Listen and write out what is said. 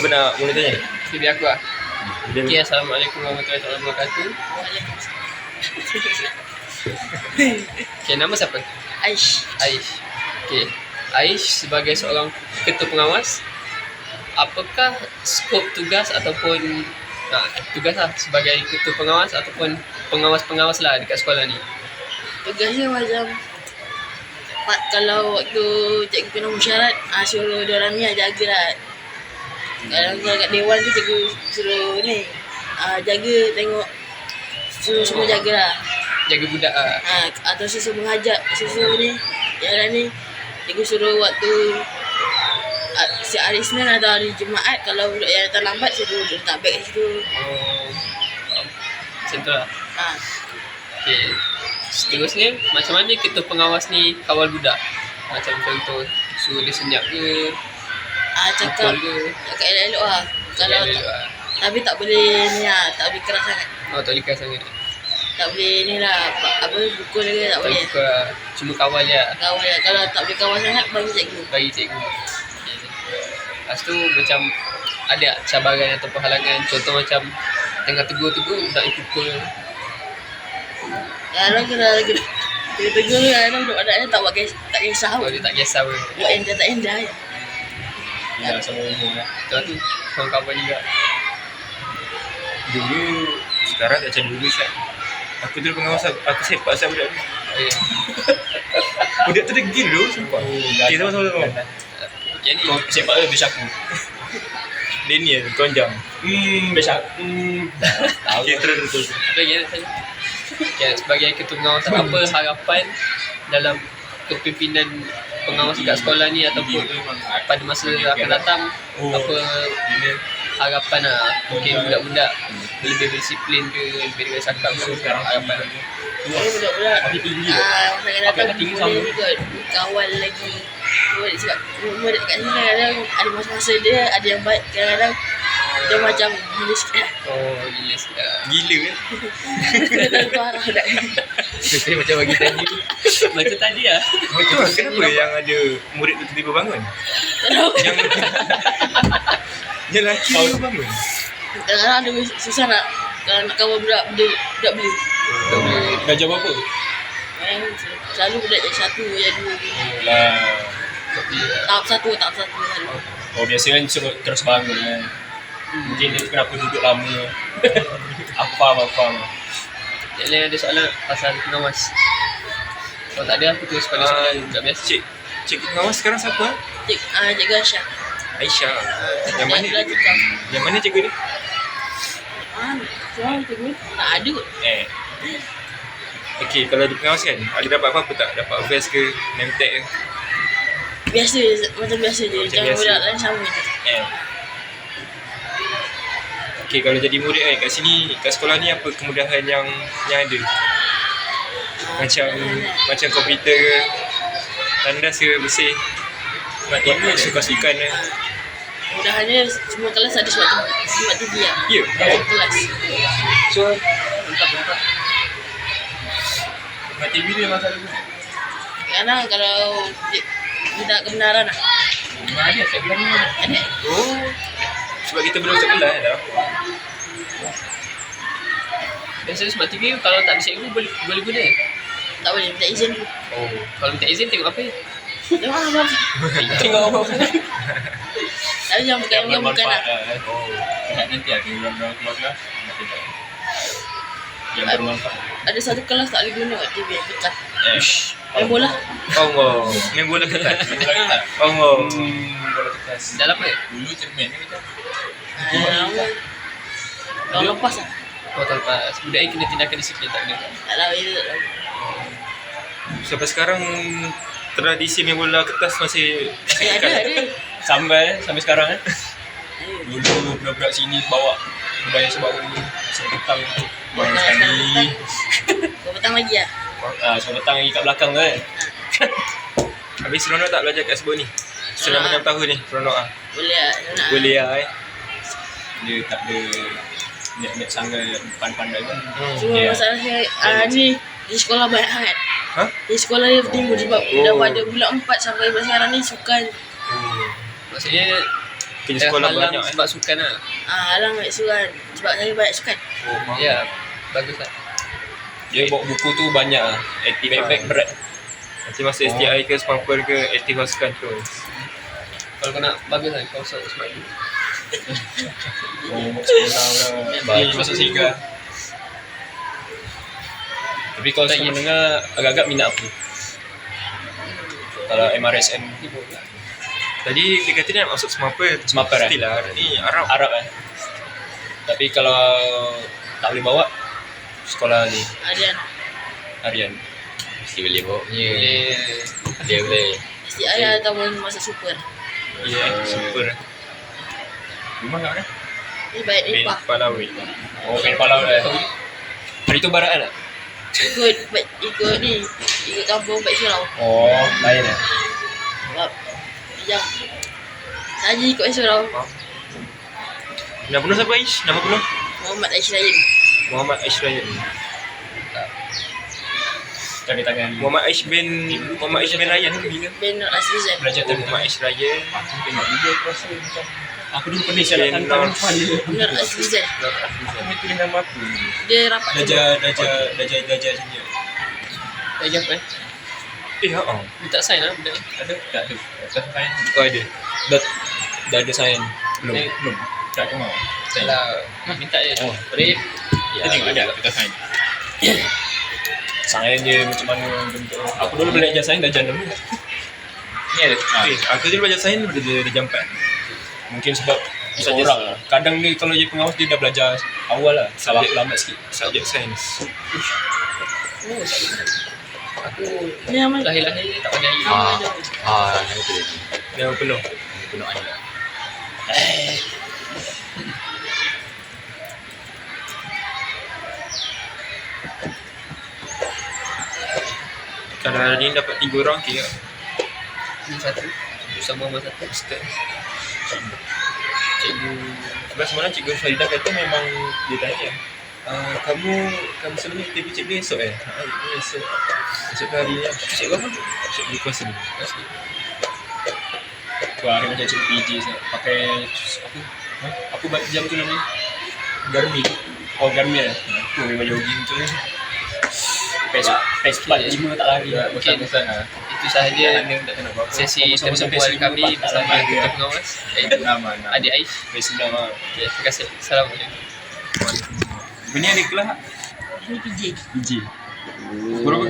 Siapa nak mula tanya? Biar aku lah. Okay, Assalamualaikum warahmatullahi wabarakatuh. Okay, nama siapa? Aish. Okay, Aish sebagai seorang ketua pengawas, apakah skop tugas ataupun tugas lah sebagai ketua pengawas ataupun pengawas-pengawas lah dekat sekolah ni? Tugasnya macam kalau waktu cikgu kena mesyuarat, suruh diorang ni jaga lah. Kalau kat dewan tu cikgu suruh ni jaga, tengok, suruh semua jaga lah. Jaga budak lah. Atau suruh menghajak, suruh ni yang ni cikgu suruh waktu hari Isnin atau hari Jumaat, kalau budak yang datang lambat suruh letak beg kat situ. Macam tu lah. Okay, seterusnya macam mana ketua pengawas ni kawal budak? Macam contoh suruh dia senyap ke, Cakap elok-elok lah. Kalau tapi tak boleh ni lah, tak boleh keras sangat. tak boleh keras sangat. Tak boleh ni lah, pukul ke tak boleh. Buka, cuma kawal je lah. Kawal lah. Kalau tak boleh kawal sangat, bagi cikgu. Lepas tu macam ada cabaran ataupun halangan, contoh macam tengah tegur-tegur budak ni pukul. Kadang kena tegur ni, kadang budak-budak tak kisah pun. Dia tak kisah pun. Buat yang tak endah je. Ya, sama umur lah. Tu kawan-kawan juga. Dulu, sekarang tak macam dulu Syed. Aku dulu pengawas, aku sepak asal budak ni. Budak tu degil dulu, sumpah. Okay, sama-sama. Okay ni Kau sepak dia best aku. Daniel, tonjang. Best aku. Okay, terus. apa lagi nak tanya? Okay, sebagai ketua pengawas, apa harapan dalam kepimpinan pengawas kat sekolah ni ataupun pada masa akan datang? Apa harapan lah? Mungkin budak-budak lebih berdisiplin ke, lebih bercakap ke, harapan lah. Budak-budak masa akan datang boleh juga kawal lagi. Sebab murid kat sini kadang ada masa-masa dia, ada yang baik, kadang-kadang dia macam gila sikit. Gila sikit. Gila kan? Tentu arah budak ni. Saya macam bagi tadi. Macam tadi lah. Betul lah, kenapa yang ada murid tu tiba-tiba bangun? Yang lelaki tu bangun? Kadang-kadang ada susah nak kawal budak beli. Dah jam apa? Selalu budak yang satu, yang dua. Tahap satu selalu. Biasanya kan terus bangun kan. Mungkin dia kenapa duduk lama. Aku faham. Yang lain ada soalan pasal pengawas? Kalau tak ada, aku terus pada soalan tak biasa. Cikgu pengawas sekarang siapa? Cikgu Aisyah. Aisyah. Yang mana? Tukang. Yang mana cikgu ni? Cikgu tak ada kot. Okey, kalau di pengawas kan, ada dapat apa-apa tak? Dapat vest ke, name tag ke? Biasa, macam biasa je. Macam Jangan biasa. budak lain sama je. Okey, kalau jadi murid kan kat sini, kat sekolah ni apa kemudahan yang ada? Macam komputer ke, tandas ke, bersih, sukan-sukan ke? Mudahannya semua kelas ada smart TV lah. Ya? Dalam kelas. So, Mantap. smart TV dia masalah tu? Kadang kalau budak kebenaran lah. Ada, saya bilang ni mana? Ada. Sebab kita belum sekolah dah. Biasanya smart TV kalau tak ada cikgu boleh guna? Tak boleh minta izin dulu. Kalau minta izin tengok apa? Tengok apa. Tengok apa? Tapi jangan bukan lah. Nanti ada yang keluar yang bermanfaat. Ada satu kelas tak boleh guna kat TV yang pecah. Main bola. Main bola ketat. Bola ketas. Dalam apa? Dulu cermin ni macam. Tahun lepas lah. Lepas budak ni kena tindakan disiplin tak kena? Tak tahu itu. Sampai sekarang tradisi main bola kertas masih Ada. sampai sekarang kan. Dulu budak-budak sini bawa budaya sebab saya petang main sekali. Kau petang lagi lah. Sebab petang lagi kat belakang tu kan. Habis seronok tak belajar kat sebut ni? Selama 6 tahun ni seronok lah. Boleh lah. Boleh lah Dia tak ada niat-niat sangat pandai-pandai pun. Cuma masalahnya ni di sekolah banyak sangat. Di sekolah dia bertimbul sebab dah pada bulan 4 sampai sekarang ni sukan. Maksudnya Kerja sekolah halang banyak sebab sukan lah. Halang baik sukan. Sebab saya banyak sukan. Ya, bagus lah. Dia bawa buku tu banyak lah. Aktif Back berat. Nanti masa STI ke Spamper ke aktif pasukan terus. Kalau kau nak bagus lah kau sebab tu. Sekolah orang masuk Siga. Tapi kalau Tak, saya yes. mendengar agak-agak minat apa? Kalau MRSM Tadi dia kata dia nak masuk Semaper. Semaper, Still lah. Ni Arab. Arab Tapi kalau tak boleh bawa sekolah ni Ada anak. harian. Mesti boleh bawa punya. Boleh. Dia boleh. STI ataupun masuk super. Ya, super. Rumah kat mana? Ni baik ni Bin pah. Palawi. Oh, main palau dah. Hari tu barat kan? Ikut ni. Ikut kampung Baik Surau. Oh, lain lah. Sebab jam. Saya ikut Baik Surau. Nama penuh siapa Aish? Nama penuh? Muhammad Aish Ryan. Muhammad Aish Ryan. Cari tangan. Muhammad Aish bin Ryan ke bila? Ben Nur Azrizan. Belajar tadi. Muhammad Aish Ryan. Aku tengok video aku rasa macam aku dulu pernah saya nak tangan kepala. Nur Azrizan. Aku tulis nama aku. Dia rapat Dajah sini. Dah jam eh. Ha. Minta sign lah benda. Ada? Tak ada. Tak sign. Oh ada. Dah ada sign. Belum. Eh. Belum. Tak kau mau. Sign. Kalau minta je. Oh. Boleh. Kita tengok ada kita sign. Sign dia macam mana bentuk. Aku dulu belajar sign dah jam 6. Ni ada. Aku dulu belajar sains pada dia jam 4. Mungkin sebab Saja- orang lah. Kadang dia kalau dia pengawas dia dah belajar awal lah. Salah Subjek- lambat sikit. Subjek sains. Oh, aku Ni nama lahir-lahir tak pandai. Itu. Nama penuh. Penuh air. Kalau hari ni dapat 3 orang okey tak? Ni satu. Sama masa satu. Ustaz. Cikgu Sebab semalam Cikgu Faridah kata memang dia tanya kamu selalu interview cikgu esok esok. Esok hari ni. Cikgu apa? Cikgu kuasa ni. Aku hari macam cikgu PJ pakai apa jam tu namanya? Garmin. Oh, Garmin lah. Aku memang jogging tu. PES 45 tak lari. Mungkin itu sahaja sesi pertemuan kami bersama Ketua Pengawas iaitu Adik Aish. PES 9 lah. Ya, terima kasih. Assalamualaikum. Ini ada kelas ni PJ. PJ. berapa?